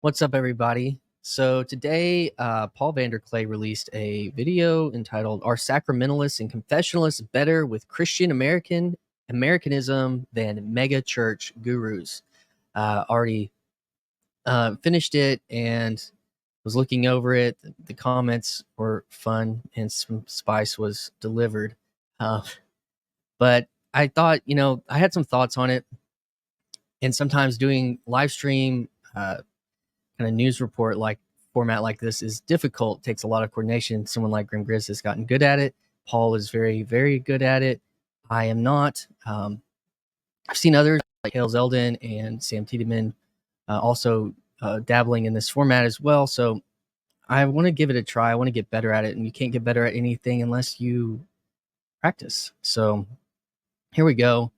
What's up, everybody? So today, Paul Vanderklay released a video entitled "Are Sacramentalists and Confessionalists Better with Christian Americanism Than Megachurch Gurus?" Already finished it and was looking over it. The comments were fun and some spice was delivered. Uh, but I thought, I had some thoughts on it. And sometimes doing live stream kind of news report like format like this is difficult. It takes a lot of coordination. Someone like Grim Grizz has gotten good at it. Paul is very, very good at it. I am not. I've seen others like Hale Zeldin and Sam Tiedemann also dabbling in this format as well. So I want to give it a try. I want to get better at it. And you can't get better at anything unless you practice. So here we go.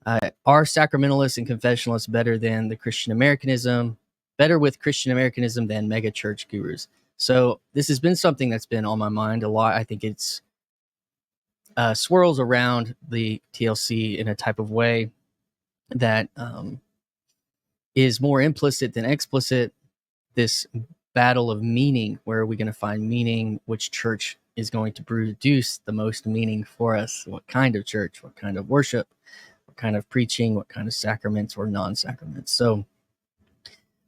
Are sacramentalists and confessionalists better than the Christian Americanism? Better with Christian Americanism than megachurch gurus? So this has been something that's been on my mind a lot. I think it's swirls around the TLC in a type of way that is more implicit than explicit. This battle of meaning. Where are we going to find meaning? Which church is going to produce the most meaning for us? What kind of church? What kind of worship? What kind of preaching? What kind of sacraments or non-sacraments? So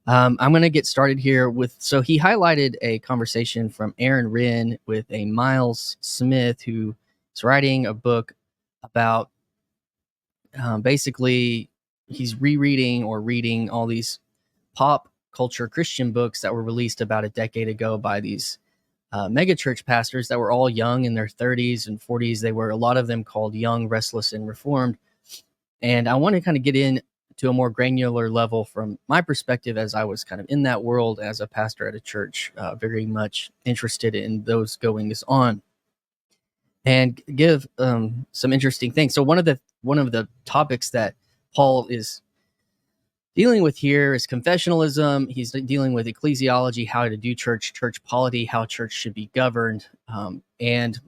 I'm going to get started here with, so he highlighted a conversation from Aaron Wren with a Miles Smith, who is writing a book about basically he's rereading or reading all these pop culture Christian books that were released about a decade ago by these megachurch pastors that were all young in their 30s and 40s. They were, a lot of them, called Young, Restless, and Reformed. And I want to kind of get in to a more granular level from my perspective, as I was kind of in that world as a pastor at a church, very much interested in those goings on, and give some interesting things. So one of the topics that Paul is dealing with here is confessionalism. He's dealing with ecclesiology, how to do church polity, how church should be governed, and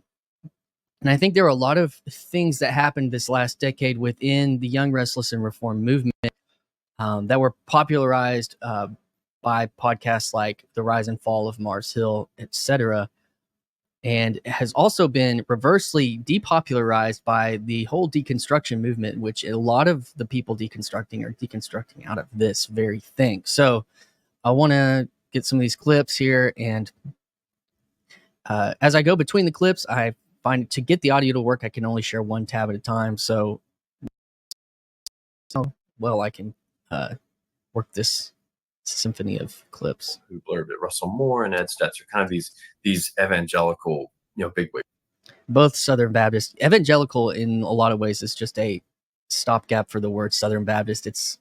I think there were a lot of things that happened this last decade within the Young, Restless, and Reformed movement that were popularized by podcasts like The Rise and Fall of Mars Hill, etc., and has also been reversely depopularized by the whole deconstruction movement, which a lot of the people deconstructing are deconstructing out of this very thing. So I want to get some of these clips here, and as I go between the clips, I find to get the audio to work, I can only share one tab at a time. So, well, I can work this symphony of clips. Who blurbed it? Russell Moore and Ed Stetzer, kind of these evangelical, bigwigs. Both Southern Baptist. Evangelical, in a lot of ways, is just a stopgap for the word Southern Baptist. It's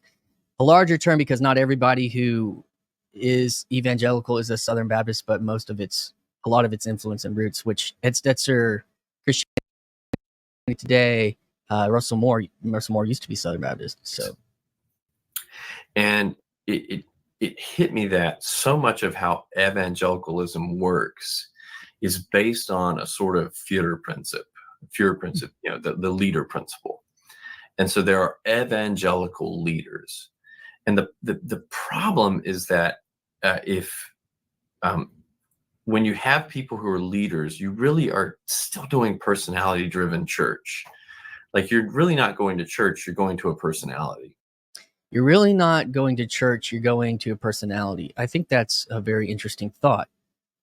a larger term because not everybody who is evangelical is a Southern Baptist, but a lot of its influence and roots, which Ed Stetzer, Christianity Today, Russell Moore used to be Southern Baptist. So, and it hit me that so much of how evangelicalism works is based on a sort of Führer principle, the leader principle. And so there are evangelical leaders. And the problem is that when you have people who are leaders, you really are still doing personality-driven church. Like, you're really not going to church, you're going to a personality. You're really not going to church, you're going to a personality. I think that's a very interesting thought.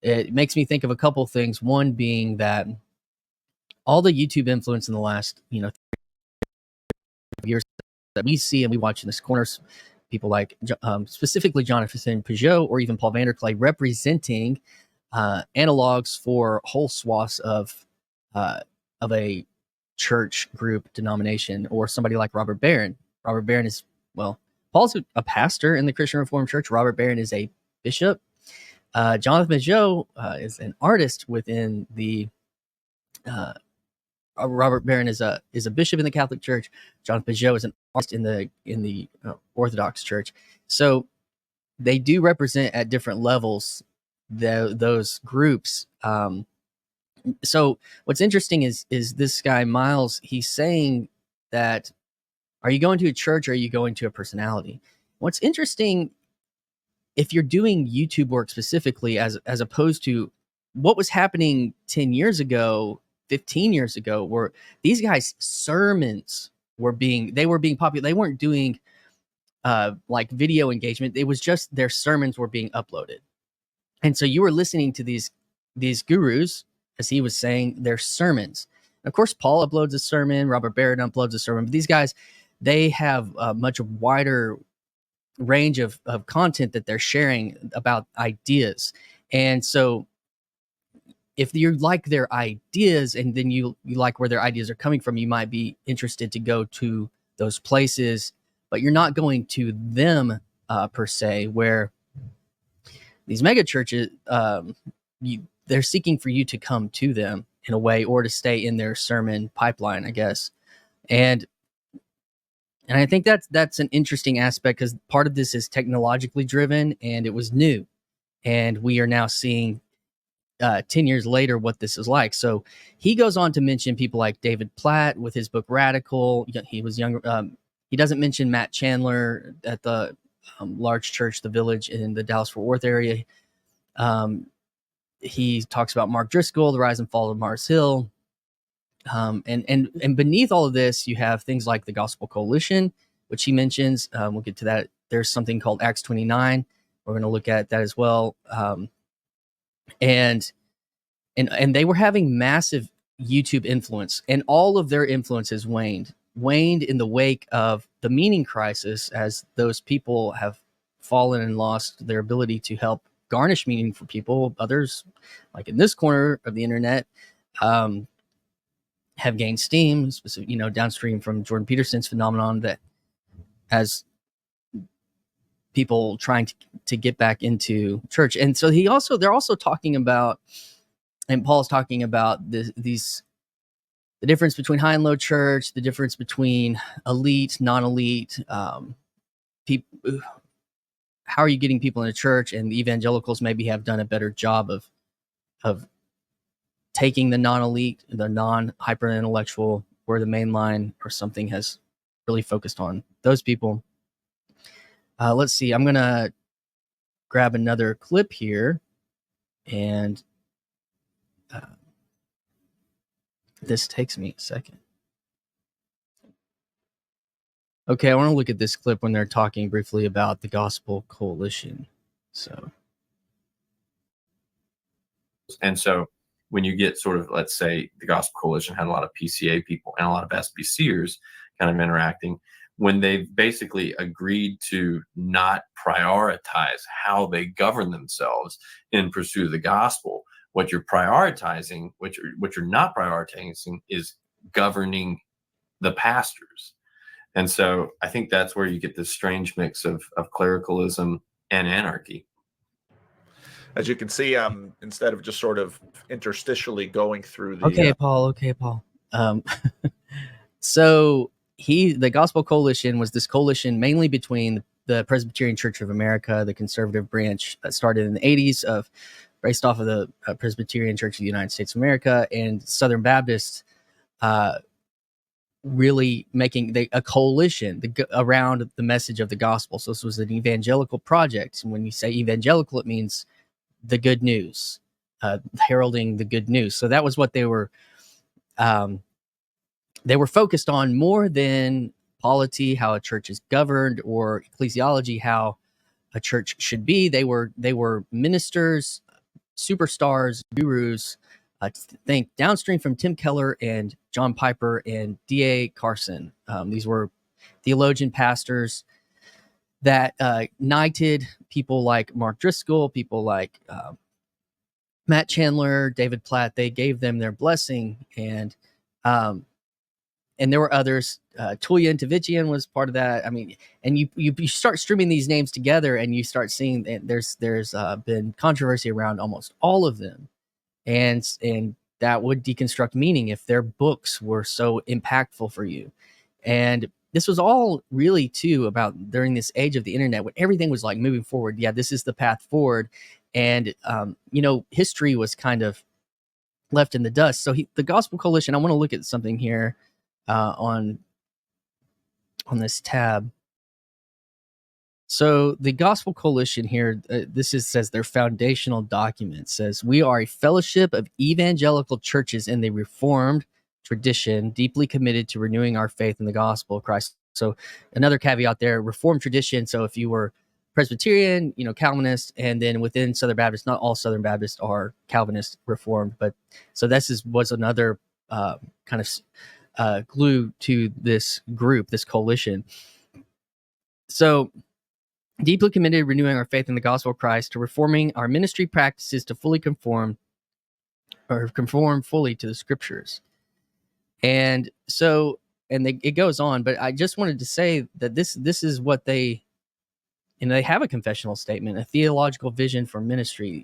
It makes me think of a couple of things. One being that all the YouTube influence in the last, years that we see and we watch in this corner, people like specifically Jonathan Peugeot or even Paul Vanderklay representing analogs for whole swaths of a church group denomination, or somebody like Robert Barron. Robert Barron is, well, Paul's a pastor in the Christian Reformed Church. Robert Barron is a bishop. Jonathan Peugeot is an artist within the Robert Barron is a bishop in the Catholic Church. Jonathan Peugeot is an artist in the Orthodox Church. So they do represent at different levels those groups. So what's interesting is this guy Miles. He's saying that, are you going to a church or are you going to a personality? What's interesting if you're doing YouTube work specifically, as opposed to what was happening 10 years ago, 15 years ago, where these guys' sermons were being popular. They weren't doing like video engagement. It was just their sermons were being uploaded. And so you were listening to these gurus, as he was saying, their sermons. And of course, Paul uploads a sermon, Robert Barrett uploads a sermon, but these guys, they have a much wider range of content that they're sharing about ideas. And so if you like their ideas and then you like where their ideas are coming from, you might be interested to go to those places, but you're not going to them per se, where these mega churches, they're seeking for you to come to them in a way, or to stay in their sermon pipeline, I guess. And I think that's an interesting aspect, because part of this is technologically driven, and it was new, and we are now seeing 10 years later what this is like. So he goes on to mention people like David Platt with his book Radical. He was younger. He doesn't mention Matt Chandler at the large church, The Village, in the Dallas-Fort Worth area. He talks about Mark Driscoll, The Rise and Fall of Mars Hill. And beneath all of this, you have things like the Gospel Coalition, which he mentions. We'll get to that. There's something called Acts 29. We're going to look at that as well. And they were having massive YouTube influence, and all of their influences waned in the wake of the meaning crisis, as those people have fallen and lost their ability to help garnish meaning for people. Others, like in this corner of the internet, have gained steam, downstream from Jordan Peterson's phenomenon, that as people trying to get back into church. And so they're also talking about, and Paul's talking about the difference between high and low church, the difference between elite, non-elite, people. How are you getting people into church? And the evangelicals maybe have done a better job of taking the non-elite, the non-hyper intellectual, where the mainline or something has really focused on those people. Let's see. I'm gonna grab another clip here, and this takes me a second. Okay, I want to look at this clip when they're talking briefly about the Gospel Coalition. And so when you get sort of, let's say, the Gospel Coalition had a lot of PCA people and a lot of SBCers kind of interacting, when they basically agreed to not prioritize how they govern themselves in pursuit of the gospel, what you're prioritizing, what you're not prioritizing, is governing the pastors. And so I think that's where you get this strange mix of clericalism and anarchy. As you can see, instead of just sort of interstitially going through the... Okay, Paul. So the Gospel Coalition was this coalition mainly between the Presbyterian Church of America, the conservative branch that started in the 80s, based off of the Presbyterian Church of the United States of America, and Southern Baptists, really making a coalition around the message of the gospel. So this was an evangelical project. And when you say evangelical, it means the good news, heralding the good news. So that was what they were focused on, more than polity, how a church is governed, or ecclesiology, how a church should be. They were ministers, superstars, gurus. Think downstream from Tim Keller and John Piper and D.A. Carson. These were theologian pastors that knighted people like Mark Driscoll, people like Matt Chandler, David Platt. They gave them their blessing, and there were others. Tullia and Tavichian was part of that. I mean, and you start streaming these names together, and you start seeing that there's been controversy around almost all of them. And that would deconstruct meaning if their books were so impactful for you. And this was all really too about during this age of the internet, when everything was like moving forward. Yeah, this is the path forward. And, history was kind of left in the dust. So the Gospel Coalition, I want to look at something here on this tab. So the Gospel Coalition here, says their foundational document says, we are a fellowship of evangelical churches in the Reformed tradition, deeply committed to renewing our faith in the gospel of Christ. So another caveat there, Reformed tradition. So if you were Presbyterian, Calvinist, and then within Southern Baptist, not all Southern Baptists are Calvinist Reformed, but so was another kind of glue to this group, this coalition. So deeply committed to renewing our faith in the gospel of Christ, to reforming our ministry practices to fully conform fully to the scriptures. And so, it goes on, but I just wanted to say that this is what they have a confessional statement, a theological vision for ministry,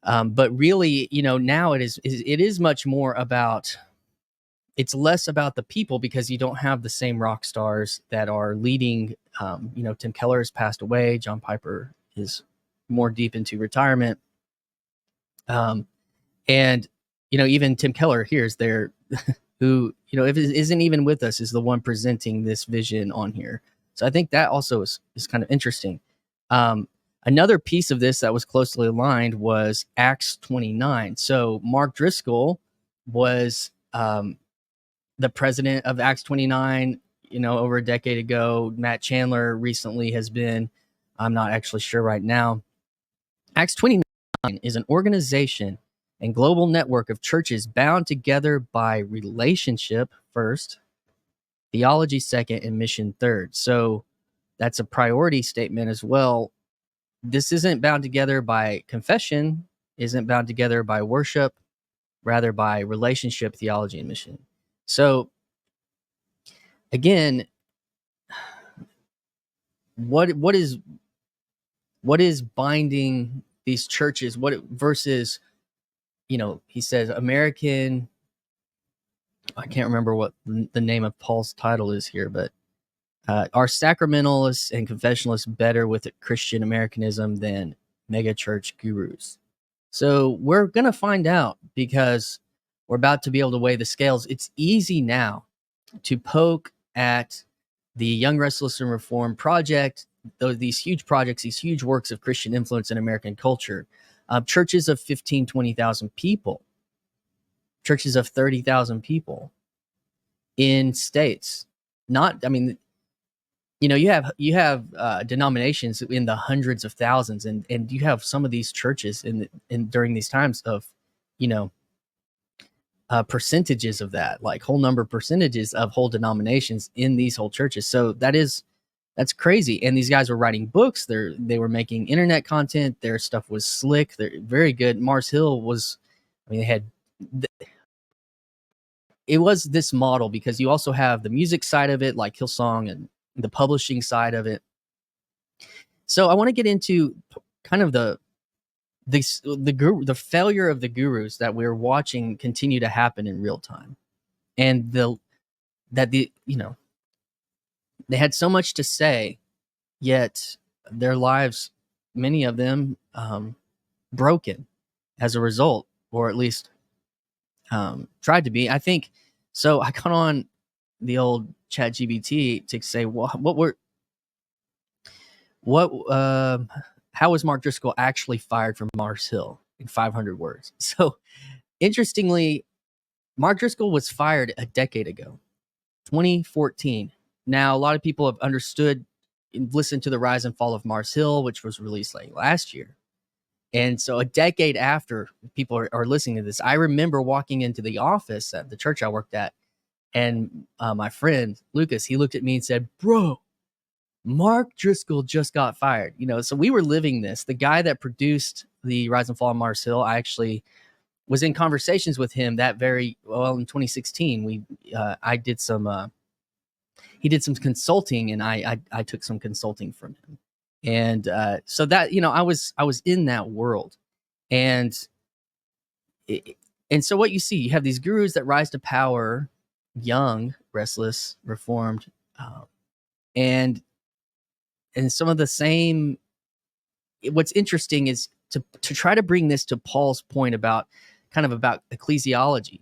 but really, now it is much more about, it's less about the people, because you don't have the same rock stars that are leading. Tim Keller has passed away. John Piper is more deep into retirement. And, even Tim Keller here is there, who, if it isn't even with us, is the one presenting this vision on here. So I think that also is kind of interesting. Another piece of this that was closely aligned was Acts 29. So Mark Driscoll was the president of Acts 29, over a decade ago. Matt Chandler recently has been, I'm not actually sure right now. Acts 29 is an organization and global network of churches bound together by relationship first, theology second, and mission third. So that's a priority statement as well. This isn't bound together by confession, isn't bound together by worship, rather by relationship, theology, and mission. So again, what is binding these churches? Versus, he says American, I can't remember what the name of Paul's title is here, but are sacramentalists and confessionalists better with Christian Americanism than megachurch gurus? So we're going to find out, because we're about to be able to weigh the scales. It's easy now to poke at the Young, Restless, and Reformed project, these huge projects, these huge works of Christian influence in American culture, churches of 15, 20,000 people, churches of 30,000 people in states. You have denominations in the hundreds of thousands, and you have some of these churches in during these times of, percentages of that, like whole number percentages of whole denominations in these whole churches. So that's crazy. And these guys were writing books. They were making internet content. Their stuff was slick. They're very good. Mars Hill was, it was this model, because you also have the music side of it, like Hillsong, and the publishing side of it. So I want to get into kind of the failure of the gurus that we're watching continue to happen in real time, and they had so much to say, yet their lives, many of them, broken as a result, or at least tried to be. I think so. I got on the old ChatGPT to say, well, how was Mark Driscoll actually fired from Mars Hill in 500 words? So interestingly, Mark Driscoll was fired a decade ago, 2014. Now, a lot of people have listened to The Rise and Fall of Mars Hill, which was released last year. And so a decade after, people are listening to this. I remember walking into the office at the church I worked at, and my friend Lucas, he looked at me and said, "Bro, Mark Driscoll just got fired." So we were living this. The guy that produced The Rise and Fall of Mars Hill, I actually was in conversations with him in 2016. I did some, he did some consulting, and I took some consulting from him. And so that, I was in that world. And so what you see, you have these gurus that rise to power, young, restless, reformed, and some of the same. What's interesting is to try to bring this to Paul's point about ecclesiology,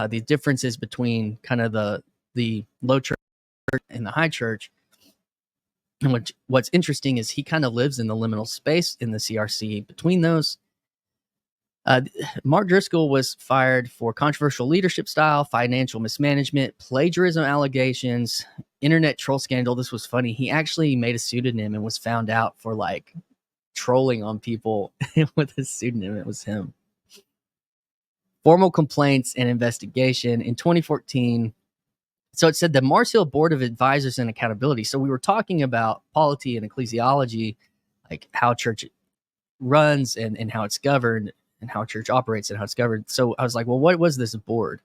the differences between kind of the low church and the high church. And what's interesting is he kind of lives in the liminal space in the CRC between those. Mark Driscoll was fired for controversial leadership style, financial mismanagement, plagiarism allegations, internet troll scandal. This was funny. He actually made a pseudonym and was found out for like trolling on people with his pseudonym. It was him. Formal complaints and investigation in 2014. So it said the Mars Hill Board of Advisors and Accountability. So we were talking about polity and ecclesiology, like how church runs and how it's governed, and how church operates and how it's governed. So I was like, well, what was this board?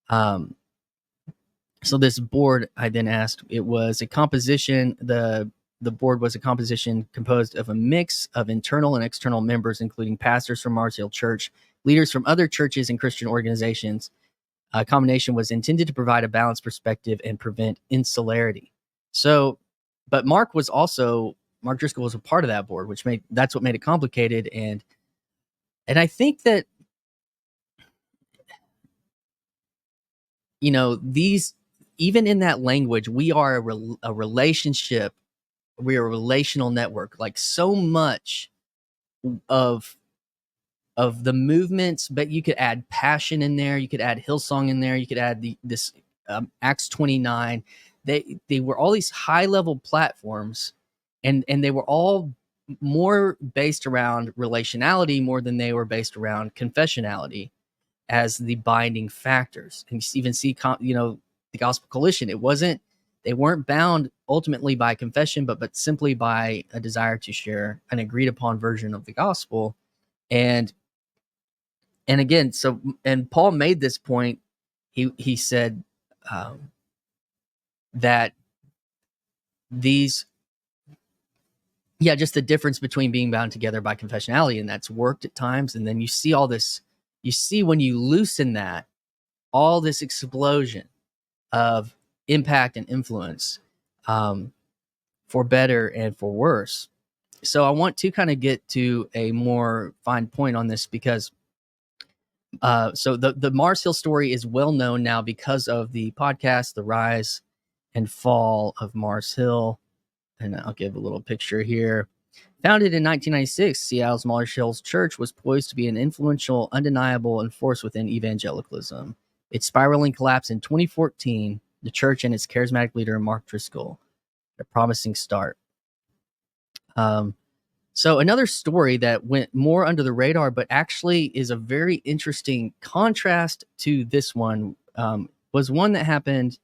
So this board, I then asked, it was a composition. The board was a composition composed of a mix of internal and external members, including pastors from Mars Hill Church, leaders from other churches and Christian organizations. A combination was intended to provide a balanced perspective and prevent insularity. So, but Mark Driscoll was a part of that board, that's what made it complicated. And I think that, these, even in that language, we are a relationship. We are a relational network. Like so much of the movements, but you could add passion in there. You could add Hillsong in there. You could add this Acts 29. They were all these high level platforms, and they were all more based around relationality more than they were based around confessionality as the binding factors. And you even see, the Gospel Coalition. They weren't bound ultimately by confession, but simply by a desire to share an agreed upon version of the gospel. And again, and Paul made this point. He said that these, just the difference between being bound together by confessionality, and that's worked at times. And then you see all this, when you loosen that, all this explosion of impact and influence, for better and for worse. So I want to kind of get to a more fine point on this, because so the Mars Hill story is well known now because of the podcast, The Rise and Fall of Mars Hill. And I'll give a little picture here. Founded in 1996, Seattle's Mars Hill Church was poised to be an influential, undeniable force within evangelicalism. Its spiraling collapse in 2014, the church and its charismatic leader, Mark Driscoll, a promising start. So another story that went more under the radar, but actually is a very interesting contrast to this one, was one that happened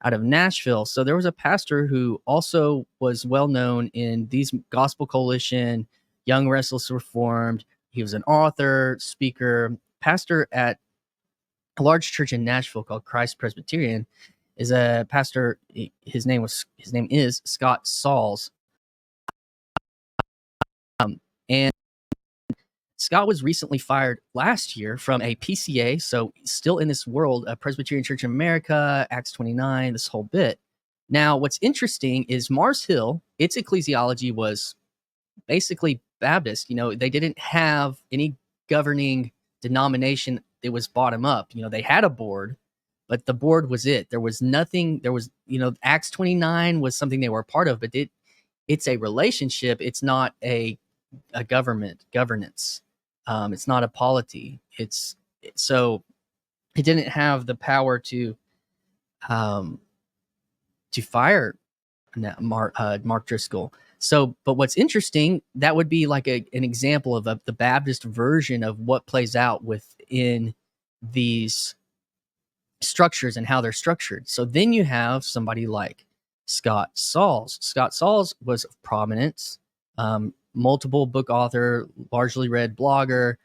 out of Nashville. So there was a pastor who also was well known in these Gospel Coalition, Young Restless Reformed. He was an author, speaker, pastor at a large church in Nashville called Christ Presbyterian. Is a pastor. His name is Scott Sauls. And Scott was recently fired last year from a PCA, so still in this world, a Presbyterian Church in America, Acts 29, this whole bit. Now, what's interesting is Mars Hill, its ecclesiology was basically Baptist. They didn't have any governing denomination. It was bottom up. They had a board, but the board was it. There was nothing. There was, Acts 29 was something they were a part of, but it's a relationship. It's not a governance. It's not a polity. So it didn't have the power to fire Mark Driscoll. So, but what's interesting, that would be like an example of the Baptist version of what plays out within these structures and how they're structured. So then you have somebody like Scott Sauls. Scott Sauls was of prominence, multiple book author, largely read blogger,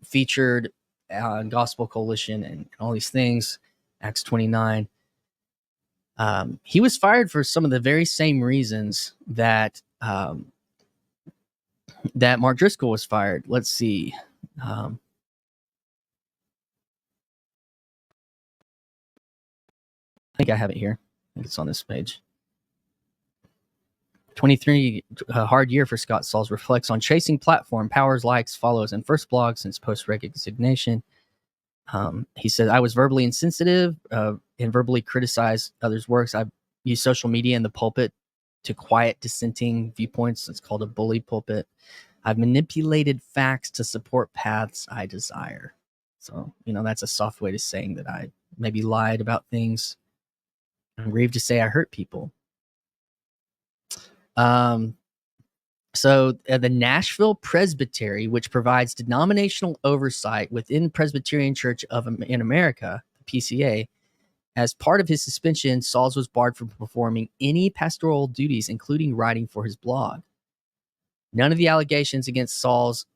featured on Gospel Coalition and all these things, Acts 29. He was fired for some of the very same reasons that that Mark Driscoll was fired. Let's see. I think I have it here. I think it's on this page. 23, a hard year for Scott Sauls, reflects on chasing platform, powers, likes, follows, and first blog since post-resignation. He said, I was verbally insensitive and verbally criticized others' works. I've use social media and the pulpit to quiet dissenting viewpoints. It's called a bully pulpit. I've manipulated facts to support paths I desire. So, that's a soft way to saying that I maybe lied about things. I'm grieved to say I hurt people. So the Nashville Presbytery, which provides denominational oversight within Presbyterian Church in America, the PCA, as part of his suspension, Sauls was barred from performing any pastoral duties, including writing for his blog. None of the allegations against Sauls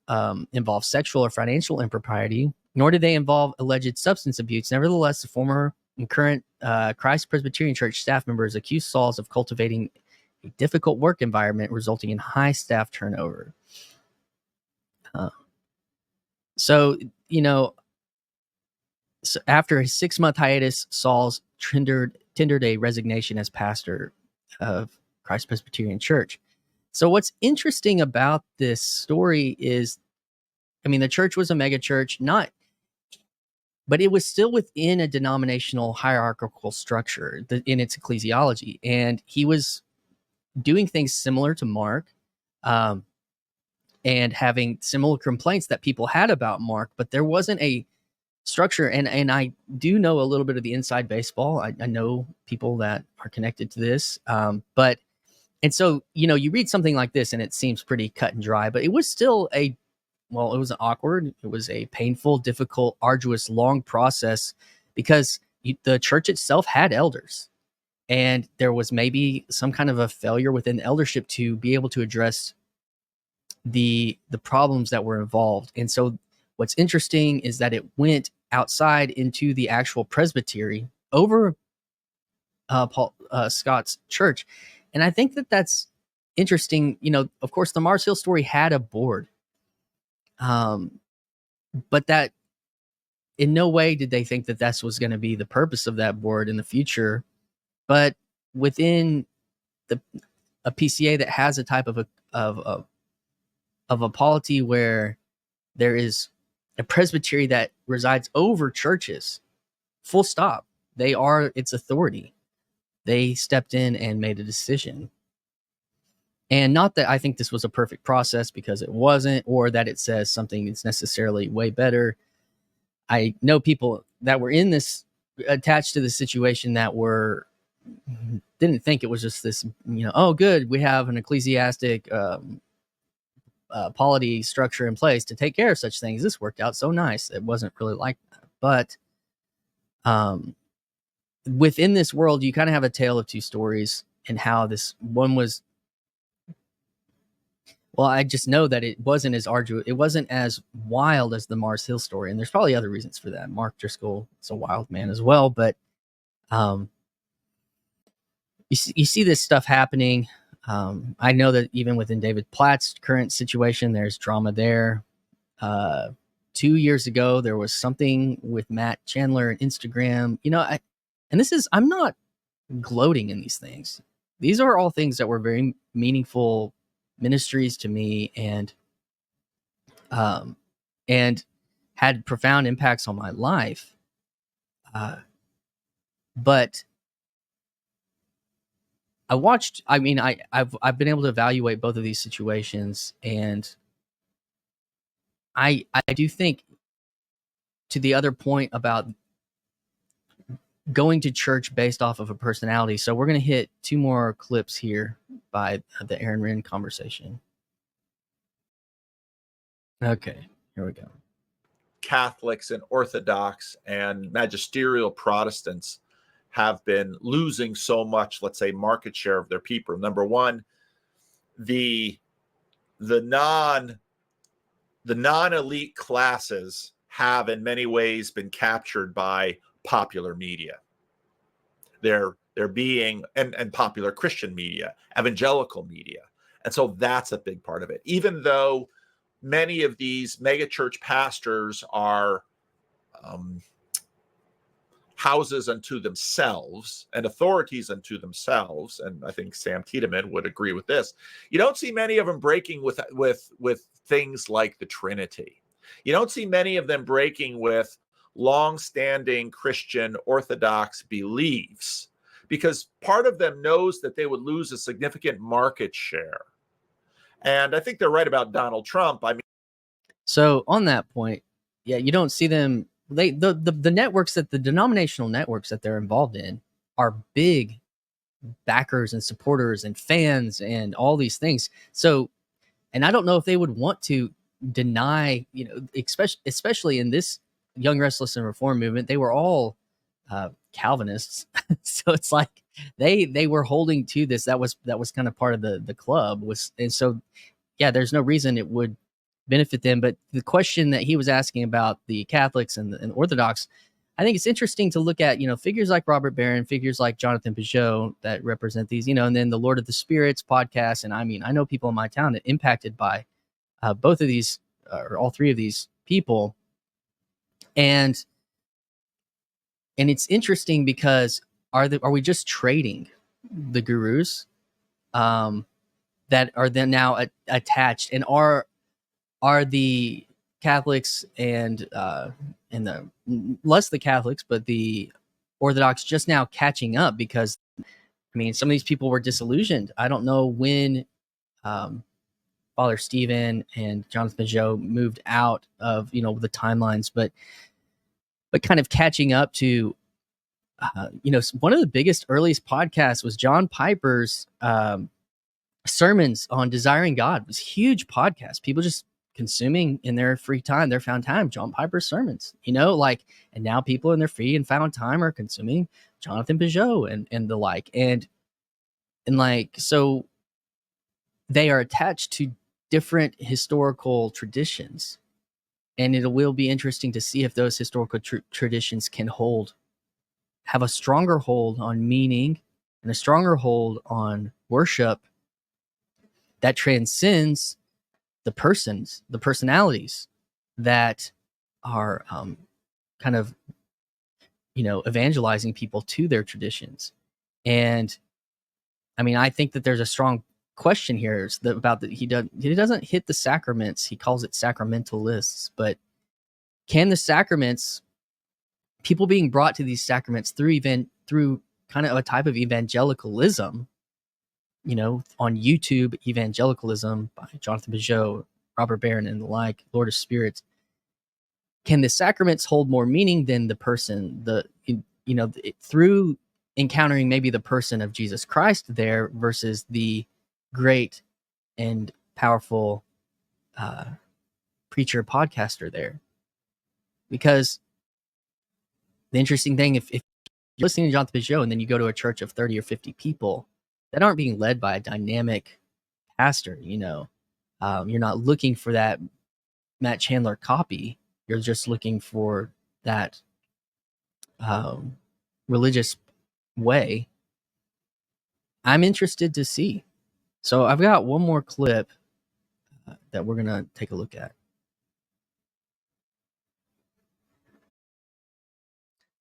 involve sexual or financial impropriety, nor did they involve alleged substance abuse. Nevertheless, the former and current Christ Presbyterian Church staff members accused Sauls of cultivating a difficult work environment, resulting in high staff turnover. So after a 6-month hiatus, Sauls tendered a resignation as pastor of Christ Presbyterian Church. So what's interesting about this story is, the church was a megachurch, but it was still within a denominational hierarchical structure in its ecclesiology. And he was doing things similar to Mark, and having similar complaints that people had about Mark, but there wasn't a structure. And I do know a little bit of the inside baseball. I know people that are connected to this. And so, you read something like this and it seems pretty cut and dry, but it was still it was awkward. It was a painful, difficult, arduous, long process because the church itself had elders. And there was maybe some kind of a failure within the eldership to be able to address the problems that were involved. And so what's interesting is that it went outside into the actual presbytery over Paul Scott's church. And I think that that's interesting. Of course, the Mars Hill story had a board, but that in no way did they think that that was going to be the purpose of that board in the future. But within a PCA that has a type of a polity where there is a presbytery that resides over churches, full stop. They are its authority. They stepped in and made a decision. And not that I think this was a perfect process, because it wasn't, or that it says something that's necessarily way better. I know people that were in this, attached to the situation, that didn't think it was just this, oh, good, we have an ecclesiastic polity structure in place to take care of such things. This worked out so nice. It wasn't really like that. But within this world, you kind of have a tale of two stories, and how this one was, I just know that it wasn't as arduous, it wasn't as wild as the Mars Hill story. And there's probably other reasons for that. Mark Driscoll is a wild man as well. But you see this stuff happening. I know that even within David Platt's current situation, there's drama there. 2 years ago, there was something with Matt Chandler and Instagram. I'm not gloating in these things. These are all things that were very meaningful ministries to me, and had profound impacts on my life. But I've been able to evaluate both of these situations, and I do think, to the other point about going to church based off of a personality. So we're going to hit 2 more clips here by the Aaron Wren conversation. Okay, here we go. Catholics and Orthodox and magisterial Protestants have been losing so much, let's say, market share of their people. Number one, the non-elite classes have in many ways been captured by popular media. They're being and popular Christian media, evangelical media. And so that's a big part of it. Even though many of these megachurch pastors are houses unto themselves and authorities unto themselves, and I think Sam Tiedemann would agree with this, you don't see many of them breaking with things like the Trinity. You don't see many of them breaking with long-standing Christian Orthodox beliefs, because part of them knows that they would lose a significant market share. And I think they're right about Donald Trump. I mean, so on that point, yeah, you don't see them. The networks, that the denominational networks that they're involved in, are big backers and supporters and fans and all these things. So, and I don't know if they would want to deny, especially in this Young, Restless, and Reform movement, they were all Calvinists. So it's like they were holding to this. That was kind of part of the club was, and so yeah, there's no reason it would benefit them. But the question that he was asking about the Catholics and Orthodox, I think it's interesting to look at, figures like Robert Barron, figures like Jonathan Peugeot that represent these, and then the Lord of the Spirits podcast. And I mean, I know people in my town that impacted by both of these, or all three of these people. And it's interesting because are we just trading the gurus that are then now attached, and are the Catholics and the less the Catholics, but the Orthodox just now catching up? Because I mean, some of these people were disillusioned. I don't know when Father Stephen and Jonathan Peugeot moved out of the timelines, but kind of catching up to one of the biggest earliest podcasts was John Piper's sermons on desiring God. It was a huge podcast. People just consuming in their free time, their found time, John Piper's sermons, and now people in their free and found time are consuming Jonathan Peugeot and the like. And like, so they are attached to different historical traditions. And it will be interesting to see if those historical traditions can have a stronger hold on meaning and a stronger hold on worship that transcends the personalities that are kind of, evangelizing people to their traditions. And I mean, I think that there's a strong question here about that he doesn't hit the sacraments. He calls it sacramentalists, but can the sacraments, people being brought to these sacraments through kind of a type of evangelicalism, on YouTube, evangelicalism by Jonathan Peugeot, Robert Barron, and the like, Lord of Spirits, can the sacraments hold more meaning than the person, through encountering maybe the person of Jesus Christ there versus the great and powerful preacher podcaster there? Because the interesting thing, if you're listening to Jonathan Peugeot and then you go to a church of 30 or 50 people that aren't being led by a dynamic pastor, you're not looking for that Matt Chandler copy. You're just looking for that religious way. I'm interested to see. So I've got one more clip that we're going to take a look at.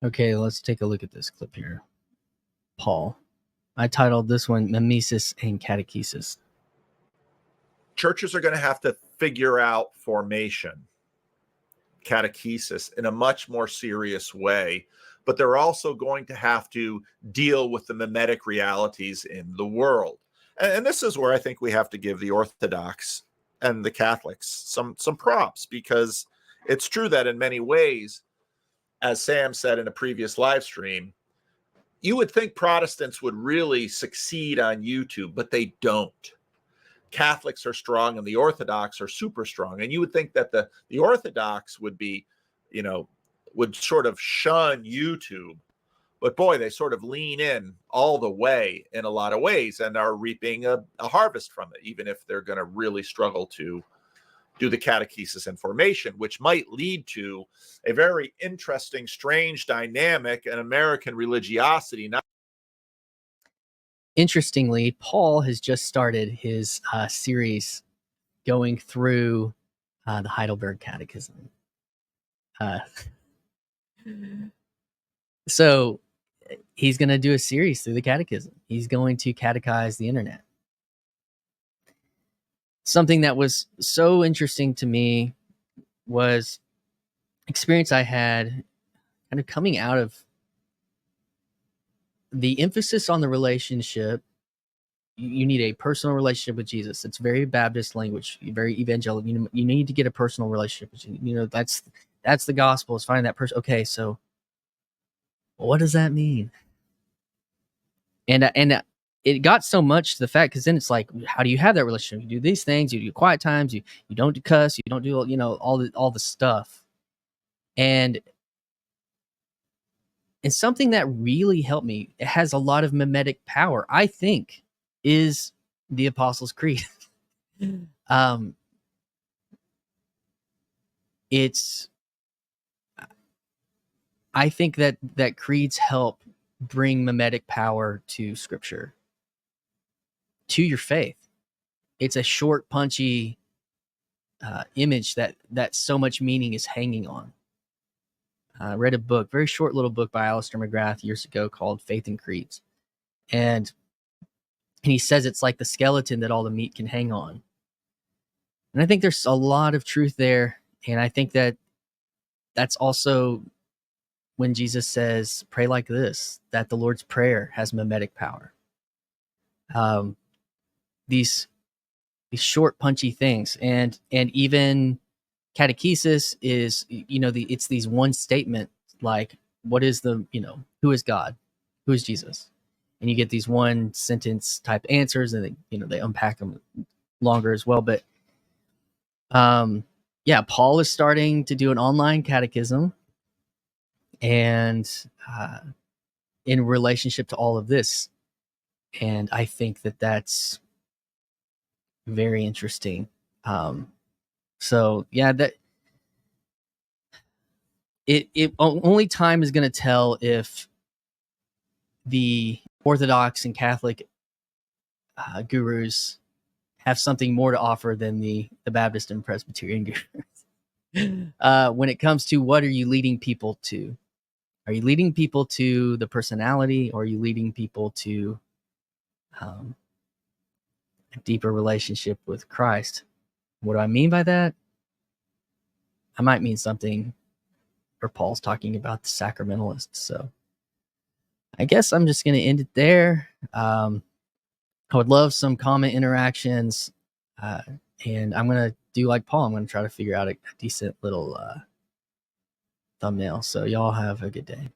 Okay, let's take a look at this clip here. Paul. I titled this one Mimesis and Catechesis. Churches are going to have to figure out formation, catechesis, in a much more serious way, but they're also going to have to deal with the mimetic realities in the world. And this is where I think we have to give the Orthodox and the Catholics some props, because it's true that in many ways, as Sam said in a previous live stream, you would think Protestants would really succeed on YouTube, but they don't. Catholics are strong and the Orthodox are super strong. And you would think that the Orthodox would be, would sort of shun YouTube. But boy, they sort of lean in all the way in a lot of ways and are reaping a harvest from it, even if they're going to really struggle to do the catechesis and formation, which might lead to a very interesting, strange dynamic in American religiosity. Interestingly, Paul has just started his series going through the Heidelberg Catechism. So he's going to do a series through the Catechism. He's going to catechize the internet. Something that was so interesting to me was experience I had kind of coming out of the emphasis on the relationship, you need a personal relationship with Jesus. It's very Baptist language, very evangelical. You need to get a personal relationship with Jesus. You know, that's the gospel, is finding that person. Okay, so what does that mean? And it got so much to the fact, because then it's like, how do you have that relationship? You do these things, you do quiet times, you don't cuss, you don't do, you know, all the stuff. And something that really helped me, it has a lot of mimetic power, I think, is the Apostles' Creed. It's, I think that creeds help bring mimetic power to Scripture, to your faith. It's a short, punchy image that so much meaning is hanging on. I read a book, very short little book by Alistair McGrath years ago called Faith and Creeds. And he says it's like the skeleton that all the meat can hang on. And I think there's a lot of truth there. And I think that's also when Jesus says, pray like this, that the Lord's Prayer has mimetic power. These short, punchy things. And even catechesis is, you know, it's these one statement, like, what is the, you know, who is God? Who is Jesus? And you get these one sentence type answers, and they unpack them longer as well. But yeah, Paul is starting to do an online catechism, and in relationship to all of this. And I think that's very interesting. So yeah, that it only time is going to tell if the Orthodox and Catholic gurus have something more to offer than the Baptist and Presbyterian gurus. When it comes to, what are you leading people to? Are you leading people to the personality, or are you leading people to a deeper relationship with Christ? What do I mean by that? I might mean something where Paul's talking about the sacramentalists. So I guess I'm just going to end it there. I would love some comment interactions. And I'm going to do like Paul. I'm going to try to figure out a decent little thumbnail. So y'all have a good day.